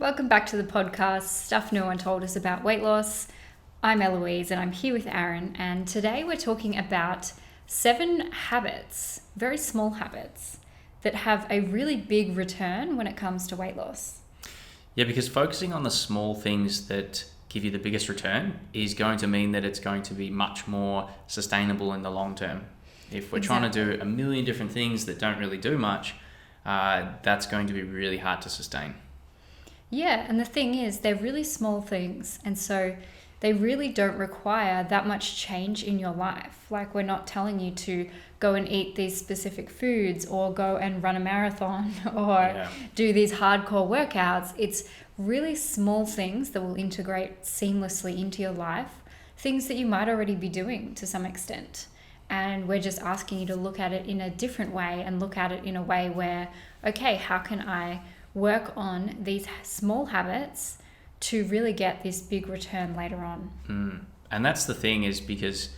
Welcome back to the podcast, Stuff No One Told Us About Weight Loss. I'm Eloise and I'm here with Aaron, and today we're talking about 7 habits, very small habits, that have a really big return when it comes to weight loss. Yeah, because focusing on the small things that give you the biggest return is going to mean that it's going to be much more sustainable in the long term. If we're trying to do a million different things that don't really do much, that's going to be really hard to sustain. Yeah, and the thing is, they're really small things, and so they really don't require that much change in your life. Like, we're not telling you to go and eat these specific foods or go and run a marathon or do these hardcore workouts. It's really small things that will integrate seamlessly into your life, things that you might already be doing to some extent. And we're just asking you to look at it in a different way and look at it in a way where, okay, how can I work on these small habits to really get this big return later on? And that's the thing, is because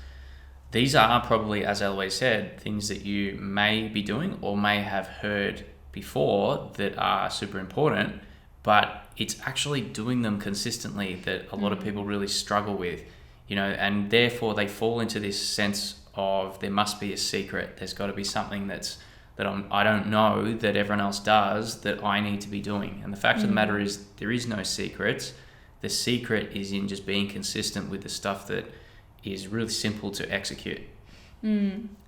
these are probably, as Eloise said, things that you may be doing or may have heard before that are super important, but it's actually doing them consistently that a lot of people really struggle with, and therefore they fall into this sense of there must be a secret. There's got to be something that I don't know that everyone else does that I need to be doing. And the fact of the matter is, there is no secret. The secret is in just being consistent with the stuff that is really simple to execute.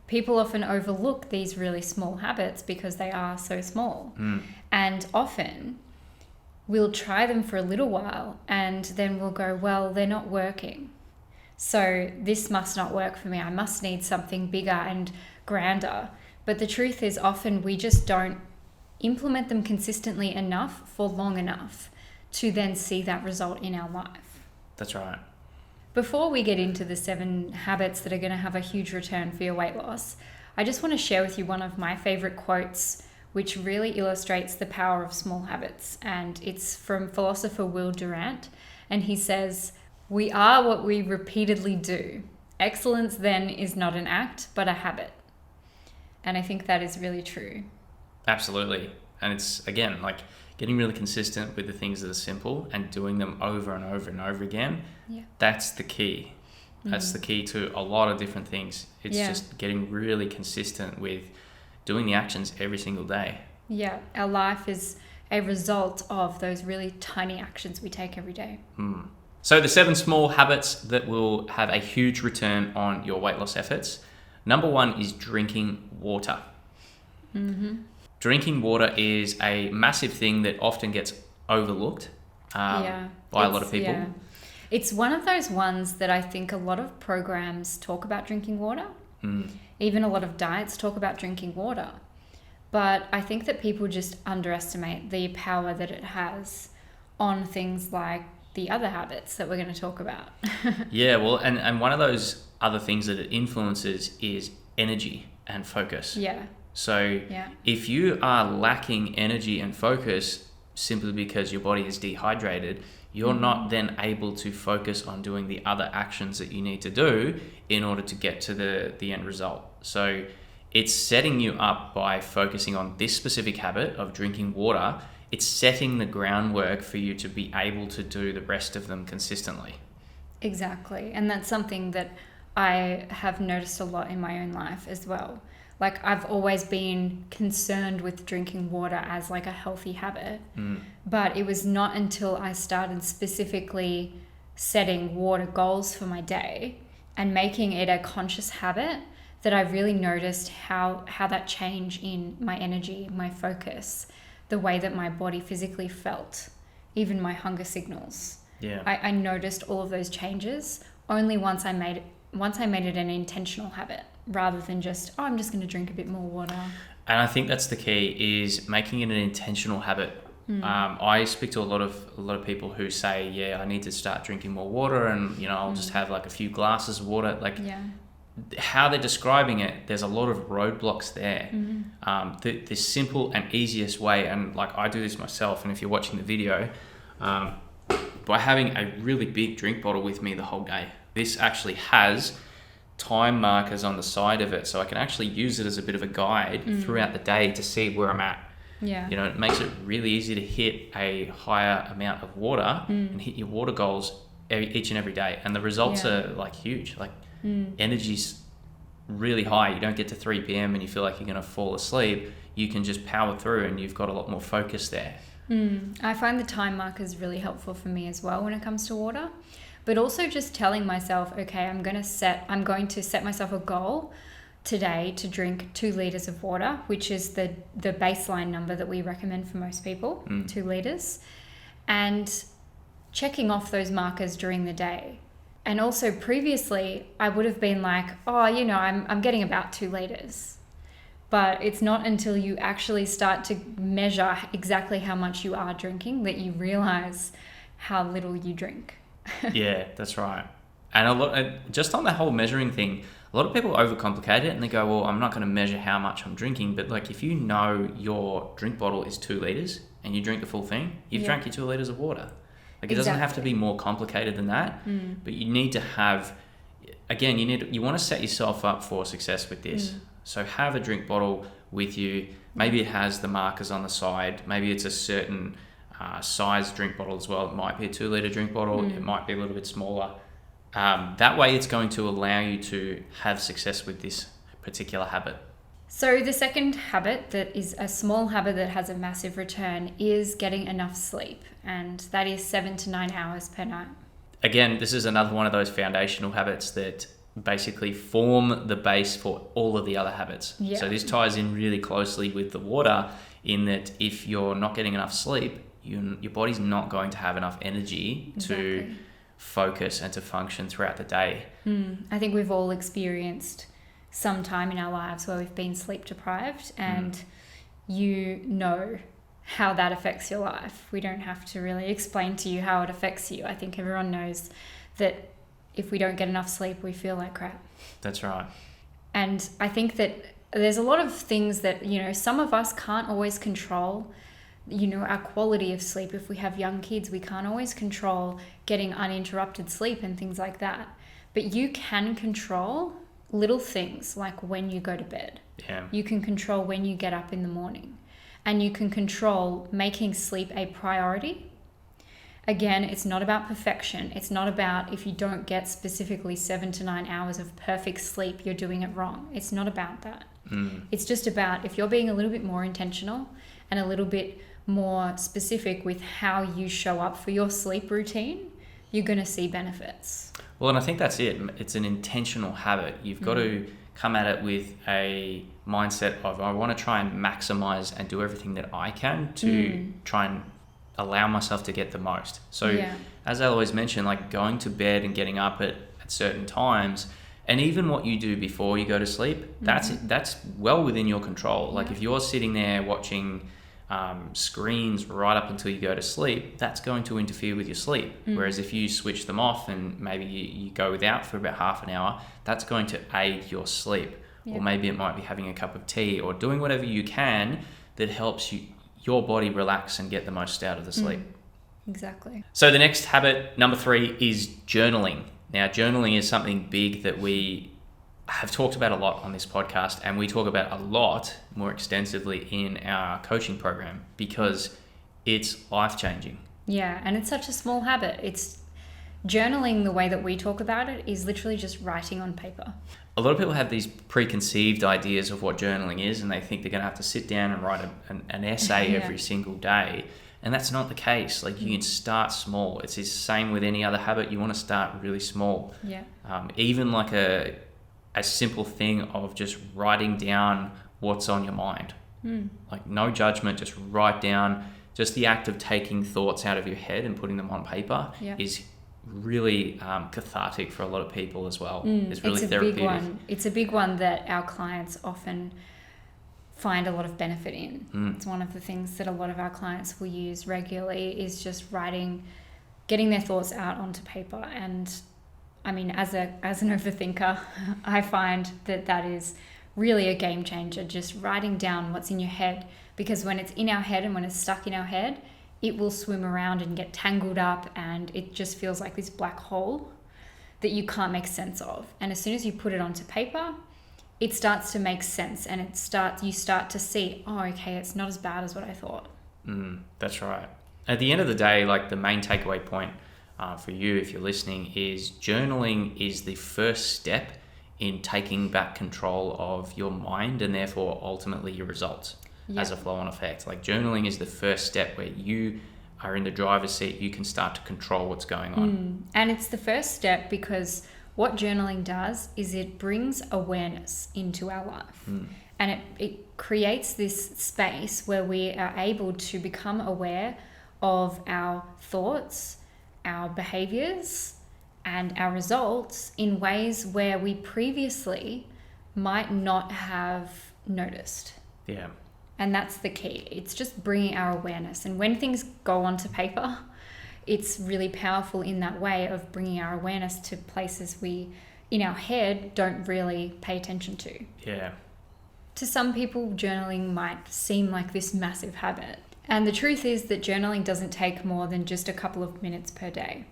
People often overlook these really small habits because they are so small. And often we'll try them for a little while and then we'll go, well, they're not working. So this must not work for me. I must need something bigger and grander. But the truth is, often we just don't implement them consistently enough for long enough to then see that result in our life. That's right. Before we get into the 7 habits that are going to have a huge return for your weight loss, I just want to share with you one of my favorite quotes, which really illustrates the power of small habits. And it's from philosopher Will Durant. And he says, "We are what we repeatedly do. Excellence then is not an act, but a habit." And I think that is really true. Absolutely. And it's, again, like getting really consistent with the things that are simple and doing them over and over and over again. Yeah. That's the key. That's the key to a lot of different things. It's just getting really consistent with doing the actions every single day. Yeah. Our life is a result of those really tiny actions we take every day. So the 7 small habits that will have a huge return on your weight loss efforts. Number 1 is drinking water. Drinking water is a massive thing that often gets overlooked by a lot of people. Yeah. It's one of those ones that I think a lot of programs talk about drinking water. Even a lot of diets talk about drinking water. But I think that people just underestimate the power that it has on things like the other habits that we're going to talk about. Yeah, well, and one of those other things that it influences is energy and focus. Yeah. So if you are lacking energy and focus simply because your body is dehydrated, you're not then able to focus on doing the other actions that you need to do in order to get to the end result. So it's setting you up by focusing on this specific habit of drinking water. It's setting the groundwork for you to be able to do the rest of them consistently. Exactly. And that's something that I have noticed a lot in my own life as well. Like, I've always been concerned with drinking water as like a healthy habit, but it was not until I started specifically setting water goals for my day and making it a conscious habit that I really noticed how that change in my energy, my focus, the way that my body physically felt, even my hunger signals. Yeah. I noticed all of those changes only once I made it an intentional habit, rather than just, I'm just going to drink a bit more water. And I think that's the key, is making it an intentional habit. I speak to a lot of people who say, I need to start drinking more water, and I'll just have like a few glasses of water. How they're describing it, there's a lot of roadblocks there. The simple and easiest way, and like I do this myself, and if you're watching the video, by having a really big drink bottle with me the whole day. This actually has time markers on the side of it, so I can actually use it as a bit of a guide throughout the day to see where I'm at. Yeah. It makes it really easy to hit a higher amount of water and hit your water goals each and every day. And the results are like huge. Like energy's really high. You don't get to 3 p.m. and you feel like you're going to fall asleep. You can just power through and you've got a lot more focus there. I find the time markers really helpful for me as well when it comes to water, but also just telling myself, okay, I'm going to set myself a goal today to drink 2 liters of water, which is the baseline number that we recommend for most people, 2 liters, and checking off those markers during the day. And also previously I would have been like, I'm getting about 2 liters. But it's not until you actually start to measure exactly how much you are drinking that you realize how little you drink. Yeah, that's right. And just on the whole measuring thing, a lot of people overcomplicate it and they go, well, I'm not going to measure how much I'm drinking. But like, if you know your drink bottle is 2 liters and you drink the full thing, you've drank your 2 liters of water. Like, it doesn't have to be more complicated than that, but you need to have, again, you want to set yourself up for success with this. So have a drink bottle with you. Maybe it has the markers on the side. Maybe it's a certain size drink bottle as well. It might be a 2 liter drink bottle. It might be a little bit smaller. That way it's going to allow you to have success with this particular habit. So the second habit that is a small habit that has a massive return is getting enough sleep. And that is 7 to 9 hours per night. Again, this is another one of those foundational habits that basically form the base for all of the other habits. Yeah. So this ties in really closely with the water, in that if you're not getting enough sleep, your body's not going to have enough energy to focus and to function throughout the day. I think we've all experienced some time in our lives where we've been sleep deprived, and you know how that affects your life. We don't have to really explain to you how it affects you. I think everyone knows that if we don't get enough sleep, we feel like crap. That's right. And I think that there's a lot of things that, some of us can't always control, our quality of sleep. If we have young kids, we can't always control getting uninterrupted sleep and things like that. But you can control little things like when you go to bed. Yeah. You can control when you get up in the morning. And you can control making sleep a priority. Again, it's not about perfection. It's not about if you don't get specifically 7 to 9 hours of perfect sleep, you're doing it wrong. It's not about that. It's just about if you're being a little bit more intentional and a little bit more specific with how you show up for your sleep routine, you're going to see benefits. Well, and I think that's it. It's an intentional habit. You've got to come at it with a mindset of, I want to try and maximize and do everything that I can to try and allow myself to get the most. So as I always mention, like going to bed and getting up at certain times, and even what you do before you go to sleep, that's well within your control. Like if you're sitting there watching screens right up until you go to sleep, that's going to interfere with your sleep. Whereas if you switch them off and maybe you go without for about half an hour, that's going to aid your sleep. Or maybe it might be having a cup of tea or doing whatever you can that helps your body relax and get the most out of the sleep. Exactly. So the next habit, number 3, is journaling. Now, journaling is something big that we have talked about a lot on this podcast, and we talk about a lot more extensively in our coaching program because it's life-changing. Yeah, and it's such a small habit. It's journaling, the way that we talk about it, is literally just writing on paper. A lot of people have these preconceived ideas of what journaling is, and they think they're going to have to sit down and write an essay every single day. And that's not the case. Like you can start small. It's the same with any other habit. You want to start really small. Yeah. Even like a simple thing of just writing down what's on your mind. Like no judgment, just write down. Just the act of taking thoughts out of your head and putting them on paper is really cathartic for a lot of people as well. It's really therapeutic. Big one. It's a big one that our clients often find a lot of benefit in. It's one of the things that a lot of our clients will use regularly is just writing, getting their thoughts out onto paper. And I mean, as an overthinker, I find that is really a game changer, just writing down what's in your head, because when it's in our head and when it's stuck in our head, it will swim around and get tangled up, and it just feels like this black hole that you can't make sense of. And as soon as you put it onto paper, it starts to make sense, and you start to see, oh, okay, it's not as bad as what I thought. That's right. At the end of the day, like the main takeaway point for you, if you're listening, is journaling is the first step in taking back control of your mind and therefore ultimately your results as a flow-on effect. Like journaling is the first step where you are in the driver's seat. You can start to control what's going on. And it's the first step because what journaling does is it brings awareness into our life. And it creates this space where we are able to become aware of our thoughts, our behaviors, and our results in ways where we previously might not have noticed. Yeah. And that's the key. It's just bringing our awareness. And when things go onto paper, it's really powerful in that way of bringing our awareness to places we, in our head, don't really pay attention to. Yeah. To some people, journaling might seem like this massive habit. And the truth is that journaling doesn't take more than just a couple of minutes per day.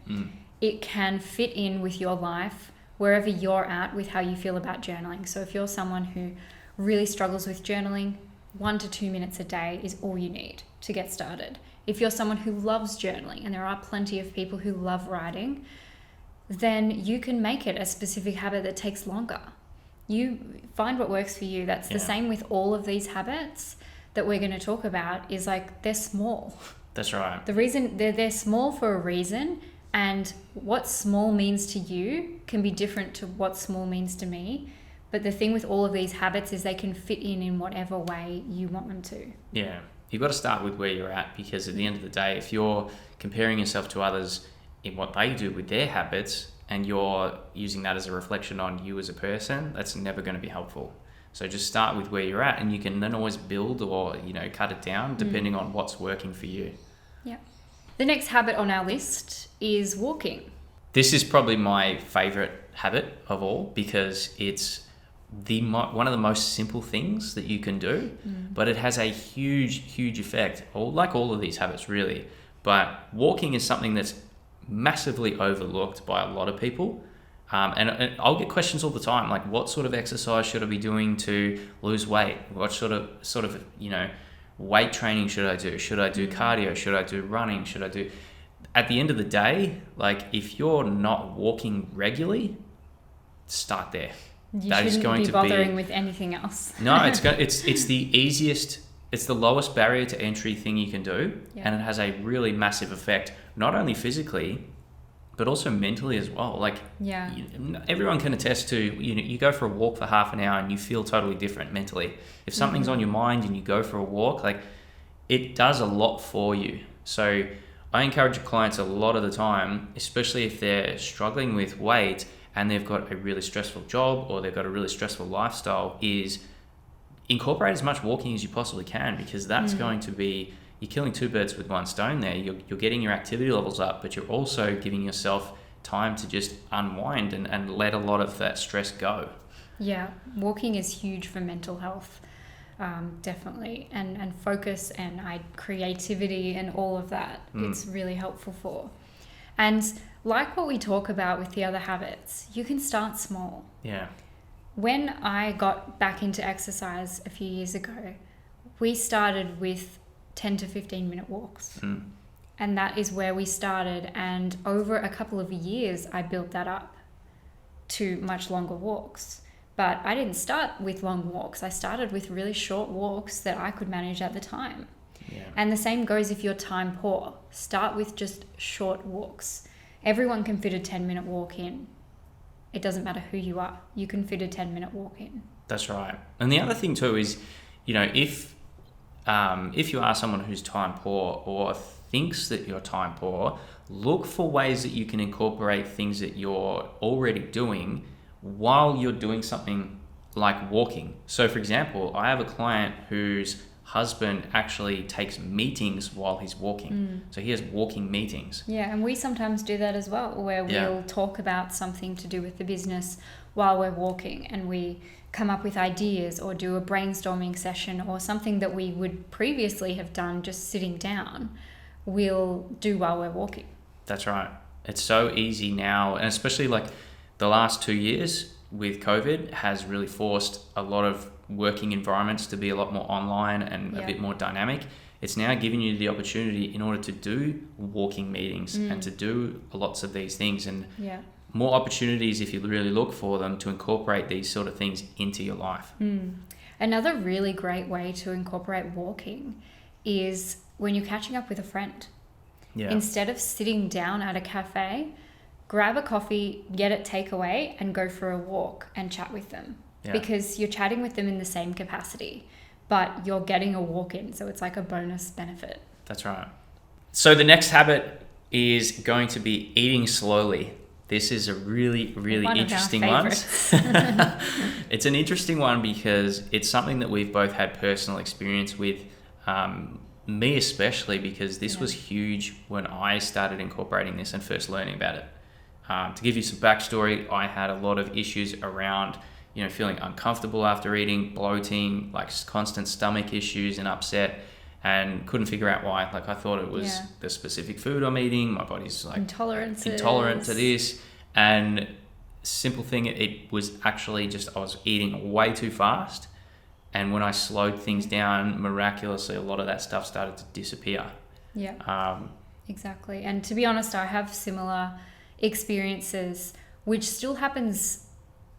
It can fit in with your life wherever you're at with how you feel about journaling. So if you're someone who really struggles with journaling, 1 to 2 minutes a day is all you need to get started. If you're someone who loves journaling, and there are plenty of people who love writing, then you can make it a specific habit that takes longer. You find what works for you. That's the same with all of these habits that we're going to talk about, is like they're small. That's right. The reason they're small for a reason, and what small means to you can be different to what small means to me. But the thing with all of these habits is they can fit in whatever way you want them to. Yeah. You've got to start with where you're at, because at the end of the day, if you're comparing yourself to others in what they do with their habits and you're using that as a reflection on you as a person, that's never going to be helpful. So just start with where you're at, and you can then always build or, cut it down depending on what's working for you. Yeah. The next habit on our list is walking. This is probably my favorite habit of all, because it's one of the most simple things that you can do, but it has a huge effect, like all of these habits really. But walking is something that's massively overlooked by a lot of people, and I'll get questions all the time, like what sort of exercise should I be doing to lose weight? What sort of weight training should I do? Should I do cardio? Should I do running? Should I do... At the end of the day, like if you're not walking regularly, start there. You shouldn't be bothering with anything else. No, it's the easiest, it's the lowest barrier to entry thing you can do, and it has a really massive effect, not only physically, but also mentally as well. Like, everyone can attest to, you go for a walk for half an hour and you feel totally different mentally. If something's on your mind and you go for a walk, like it does a lot for you. So I encourage clients a lot of the time, especially if they're struggling with weight and they've got a really stressful job or they've got a really stressful lifestyle, is incorporate as much walking as you possibly can, because that's going to be, you're killing two birds with one stone there. You're getting your activity levels up, but you're also giving yourself time to just unwind and let a lot of that stress go. Yeah, walking is huge for mental health, definitely, and focus and creativity and all of that. It's really helpful for. And like what we talk about with the other habits, you can start small. Yeah. When I got back into exercise a few years ago, we started with 10 to 15 minute walks. And that is where we started. And over a couple of years, I built that up to much longer walks. But I didn't start with long walks. I started with really short walks that I could manage at the time. Yeah. And the same goes if you're time poor. Start with just short walks. Everyone can fit a 10-minute walk in. It doesn't matter who you are. You can fit a 10-minute walk in. That's right. And the other thing too is, if you are someone who's time poor or thinks that you're time poor, look for ways that you can incorporate things that you're already doing while you're doing something like walking. So for example, I have a client whose husband actually takes meetings while he's walking. So he has walking meetings. Yeah, and we sometimes do that as well, where we'll talk about something to do with the business while we're walking, and we come up with ideas or do a brainstorming session or something that we would previously have done just sitting down, we'll do while we're walking. That's right. It's so easy now, and especially like the last 2 years, with COVID has really forced a lot of working environments to be a lot more online and a bit more dynamic. It's now giving you the opportunity in order to do walking meetings and to do lots of these things, and more opportunities if you really look for them to incorporate these sort of things into your life. Another really great way to incorporate walking is when you're catching up with a friend. Instead of sitting down at a cafe, grab a coffee, get it takeaway, and go for a walk and chat with them. Because you're chatting with them in the same capacity, but you're getting a walk in, so it's like a bonus benefit. That's right. So the next habit is going to be eating slowly. This is a really, really interesting one. It's an interesting one because it's something that we've both had personal experience with, me especially, because this was huge when I started incorporating this and first learning about it. To give you some backstory, I had a lot of issues around, feeling uncomfortable after eating, bloating, like constant stomach issues and upset, and couldn't figure out why. Like, I thought it was the specific food I'm eating. My body's like intolerant to this. And simple thing, it was actually just I was eating way too fast. And when I slowed things down, miraculously, a lot of that stuff started to disappear. Exactly. And to be honest, I have similar experiences, which still happens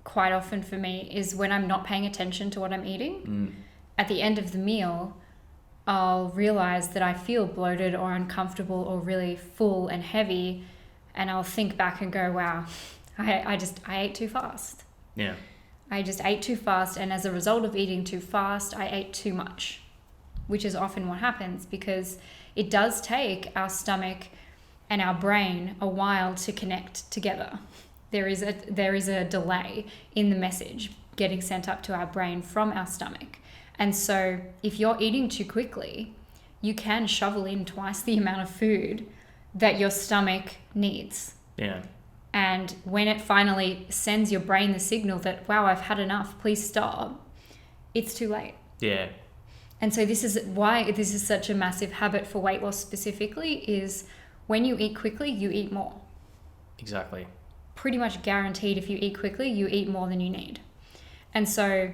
quite often for me, is when I'm not paying attention to what I'm eating. At the end of the meal, I'll realize that I feel bloated or uncomfortable or really full and heavy, and I'll think back and go, wow, I ate too fast. I just ate too fast, and as a result of eating too fast, I ate too much, which is often what happens, because it does take our stomach and our brain a while to connect together. There is a delay in the message getting sent up to our brain from our stomach. And so if you're eating too quickly, you can shovel in twice the amount of food that your stomach needs. And when it finally sends your brain the signal that, wow, I've had enough, please stop, it's too late. And so this is why this is such a massive habit for weight loss specifically, is when you eat quickly, you eat more. Exactly. Pretty much guaranteed, if you eat quickly, you eat more than you need. And so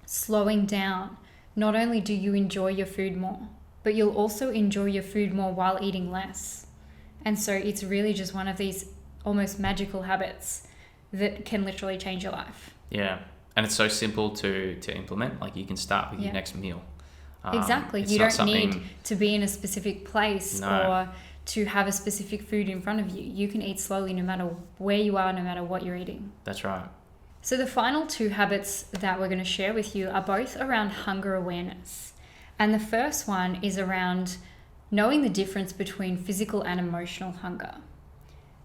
slowing down, not only do you enjoy your food more, but you'll also enjoy your food more while eating less. And so it's really just one of these almost magical habits that can literally change your life. And it's so simple to implement. Like, you can start with your next meal. Exactly. You don't need to be in a specific place or to have a specific food in front of you. You can eat slowly no matter where you are, no matter what you're eating. That's right. So the final two habits that we're going to share with you are both around hunger awareness. And the first one is around knowing the difference between physical and emotional hunger.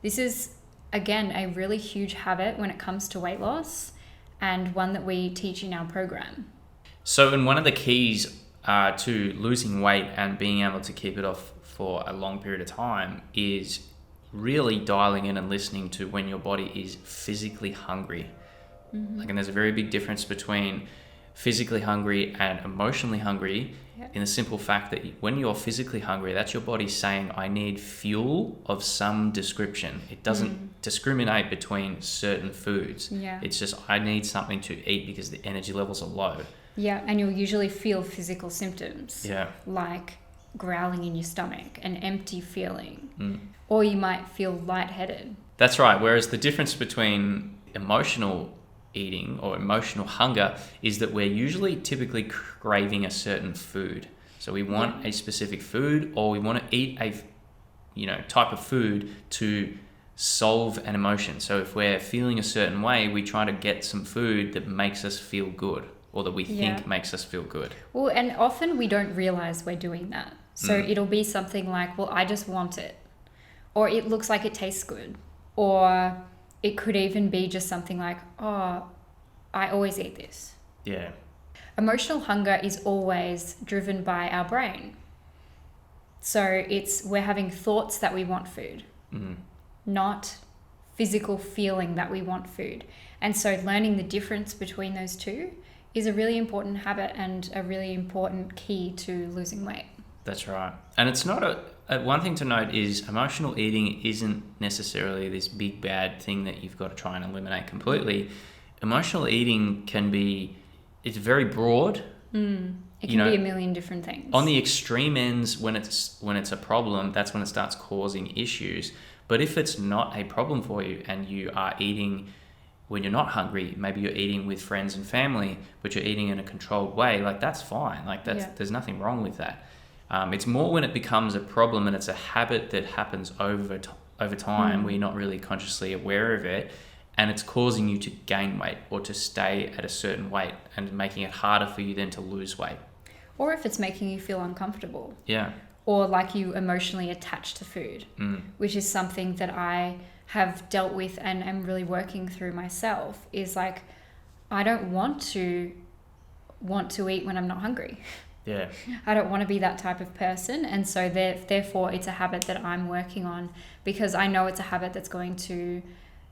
This is, again, a really huge habit when it comes to weight loss, and one that we teach in our program. So, and one of the keys to losing weight and being able to keep it off for a long period of time is really dialing in and listening to when your body is physically hungry. Like, and there's a very big difference between physically hungry and emotionally hungry, in the simple fact that when you're physically hungry, that's your body saying, I need fuel of some description. It doesn't discriminate between certain foods. It's just, I need something to eat because the energy levels are low. And you'll usually feel physical symptoms. Like growling in your stomach, an empty feeling, or you might feel lightheaded. That's right. Whereas the difference between emotional eating or emotional hunger is that we're usually typically craving a certain food. So we want a specific food, or we want to eat a type of food to solve an emotion. So if we're feeling a certain way, we try to get some food that makes us feel good, or that we think makes us feel good. Well, and often we don't realize we're doing that. So it'll be something like, well, I just want it, or it looks like it tastes good, or it could even be just something like, oh, I always eat this. Emotional hunger is always driven by our brain. So we're having thoughts that we want food, not physical feeling that we want food. And so learning the difference between those two is a really important habit and a really important key to losing weight. That's right. And it's not one thing to note is emotional eating isn't necessarily this big bad thing that you've got to try and eliminate completely. emotional eating it's very broad. It can be a million different things. On the extreme ends, when it's a problem, that's when it starts causing issues. But if it's not a problem for you and you are eating when you're not hungry, maybe you're eating with friends and family, but you're eating in a controlled way, like that's fine. Like there's nothing wrong with that. It's more when it becomes a problem and it's a habit that happens over time where you're not really consciously aware of it, and it's causing you to gain weight or to stay at a certain weight and making it harder for you then to lose weight. Or if it's making you feel uncomfortable. Yeah. Or like you emotionally attached to food, which is something that I have dealt with and am really working through myself, is like, I don't want to eat when I'm not hungry. Yeah. I don't want to be that type of person. And so therefore it's a habit that I'm working on, because I know it's a habit that's going to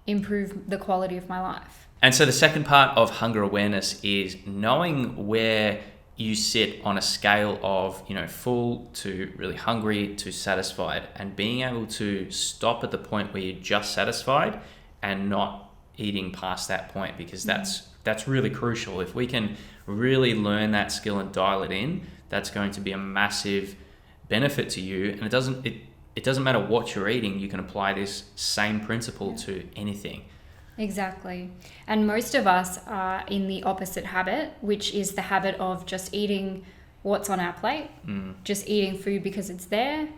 improve the quality of my life. And so the second part of hunger awareness is knowing where you sit on a scale of, full to really hungry to satisfied, and being able to stop at the point where you're just satisfied and not eating past that point, because that's really crucial. If we can really learn that skill and dial it in, that's going to be a massive benefit to you. And it doesn't matter what you're eating, you can apply this same principle to anything. Exactly. And most of us are in the opposite habit, which is the habit of just eating what's on our plate, just eating food because it's there,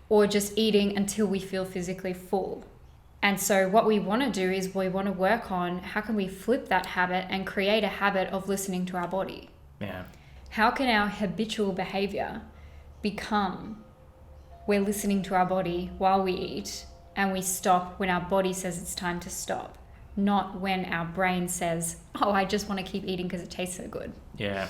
or just eating until we feel physically full. And so what we want to do is we want to work on how can we flip that habit and create a habit of listening to our body. Yeah. How can our habitual behavior become we're listening to our body while we eat, and we stop when our body says it's time to stop, not when our brain says, oh, I just want to keep eating because it tastes so good. Yeah.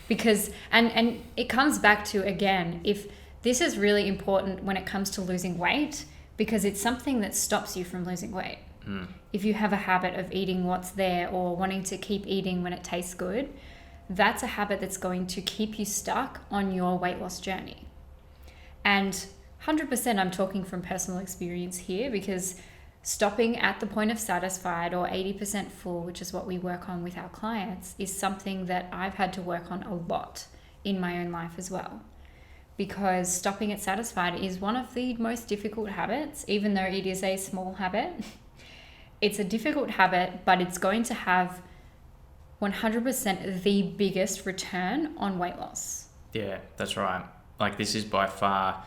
Because, and it comes back to, again, if this is really important when it comes to losing weight, because it's something that stops you from losing weight. If you have a habit of eating what's there or wanting to keep eating when it tastes good, that's a habit that's going to keep you stuck on your weight loss journey. And 100% I'm talking from personal experience here, because stopping at the point of satisfied or 80% full, which is what we work on with our clients, is something that I've had to work on a lot in my own life as well. Because stopping at satisfied is one of the most difficult habits, even though it is a small habit. It's a difficult habit, but it's going to have 100% the biggest return on weight loss. Yeah, that's right. Like, this is by far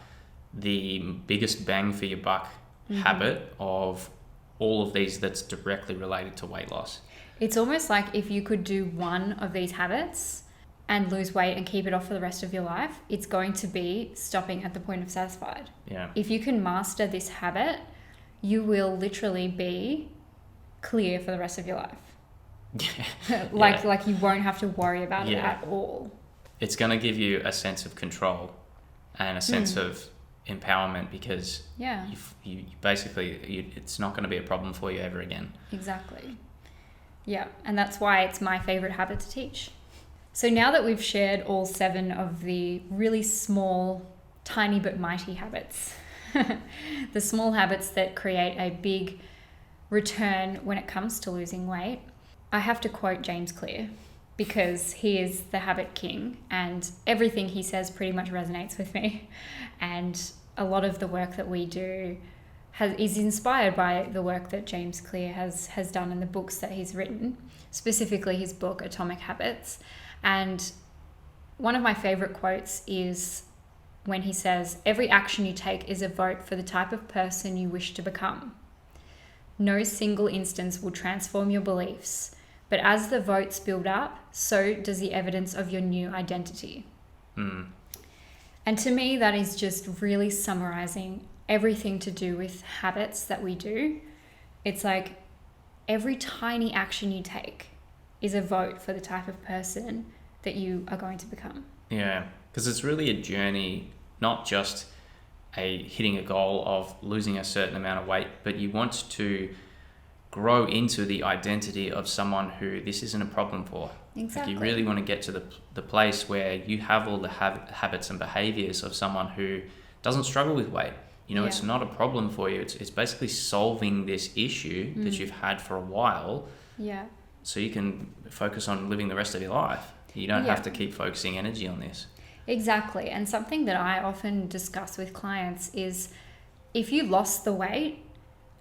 the biggest bang for your buck habit of all of these that's directly related to weight loss. It's almost like if you could do one of these habits and lose weight and keep it off for the rest of your life, it's going to be stopping at the point of satisfied. Yeah. If you can master this habit, you will literally be clear for the rest of your life. Like you won't have to worry about it at all. It's going to give you a sense of control and a sense of empowerment, because you basically, it's not going to be a problem for you ever again. Exactly. Yeah, and that's why it's my favorite habit to teach. So now that we've shared all 7 of the really small, tiny but mighty habits, the small habits that create a big return when it comes to losing weight, I have to quote James Clear, because he is the habit king and everything he says pretty much resonates with me. And a lot of the work that we do is inspired by the work that James Clear has done in the books that he's written, specifically his book, Atomic Habits. And one of my favorite quotes is when he says, "Every action you take is a vote for the type of person you wish to become. No single instance will transform your beliefs, but as the votes build up, so does the evidence of your new identity." And to me, that is just really summarizing everything to do with habits that we do. It's like every tiny action you take is a vote for the type of person that you are going to become. Yeah, because it's really a journey, not just hitting a goal of losing a certain amount of weight, but you want to grow into the identity of someone who this isn't a problem for. Exactly. Like, you really want to get to the place where you have all the habits and behaviors of someone who doesn't struggle with weight. It's not a problem for you. It's basically solving this issue that you've had for a while. Yeah. so you can focus on living the rest of your life. You don't Yeah. have to keep focusing energy on this. Exactly. And something that I often discuss with clients is if you lost the weight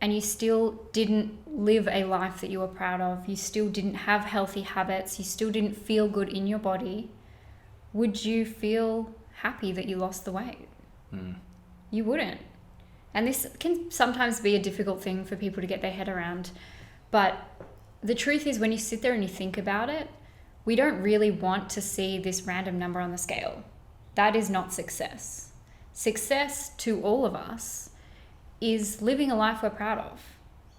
and you still didn't live a life that you were proud of, you still didn't have healthy habits, you still didn't feel good in your body, would you feel happy that you lost the weight? You wouldn't. And this can sometimes be a difficult thing for people to get their head around. But the truth is, when you sit there and you think about it, we don't really want to see this random number on the scale. That is not success. Success to all of us is living a life we're proud of.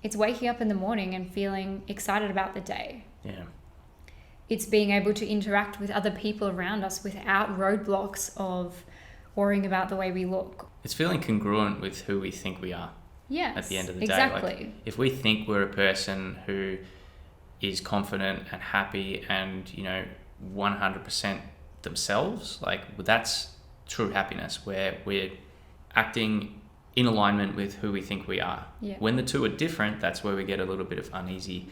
It's waking up in the morning and feeling excited about the day. Yeah. It's being able to interact with other people around us without roadblocks of worrying about the way we look. It's feeling congruent with who we think we are. Yes, at the end of the exactly. day. Like, if we think we're a person who is confident and happy and, 100% themselves, like, that's true happiness, where we're acting in alignment with who we think we are. Yeah. When the two are different, that's where we get a little bit of uneasy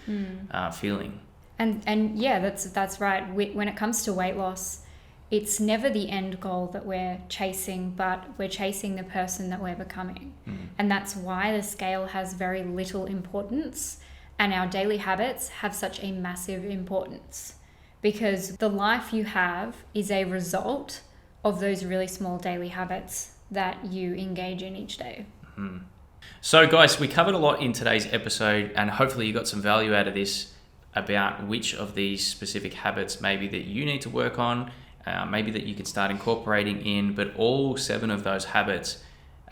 feeling. And yeah, that's right. When it comes to weight loss, it's never the end goal that we're chasing, but we're chasing the person that we're becoming. And that's why the scale has very little importance and our daily habits have such a massive importance, because the life you have is a result of those really small daily habits that you engage in each day. So guys, we covered a lot in today's episode, and hopefully you got some value out of this about which of these specific habits maybe that you need to work on, maybe that you could start incorporating in. But all 7 of those habits,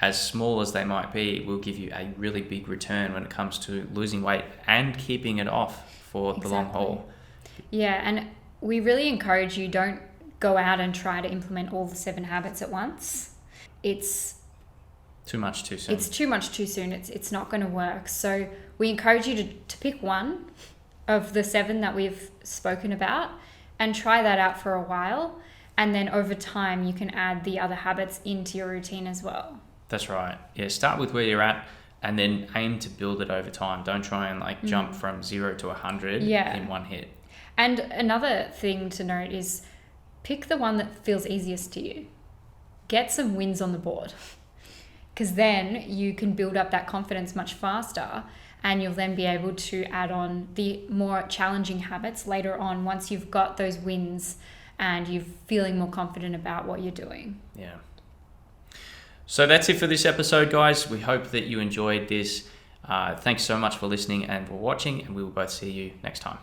as small as they might be, will give you a really big return when it comes to losing weight and keeping it off for the long haul. Yeah, and we really encourage you, don't go out and try to implement all the 7 habits at once. It's too much too soon. It's too much too soon. It's not going to work. So we encourage you to pick one of the 7 that we've spoken about and try that out for a while. And then over time, you can add the other habits into your routine as well. That's right. Yeah, start with where you're at and then aim to build it over time. Don't try and jump from 0 to 100 in one hit. And another thing to note is pick the one that feels easiest to you. Get some wins on the board, because then you can build up that confidence much faster, and you'll then be able to add on the more challenging habits later on once you've got those wins and you're feeling more confident about what you're doing. Yeah. So that's it for this episode, guys. We hope that you enjoyed this. Thanks so much for listening and for watching, and we will both see you next time.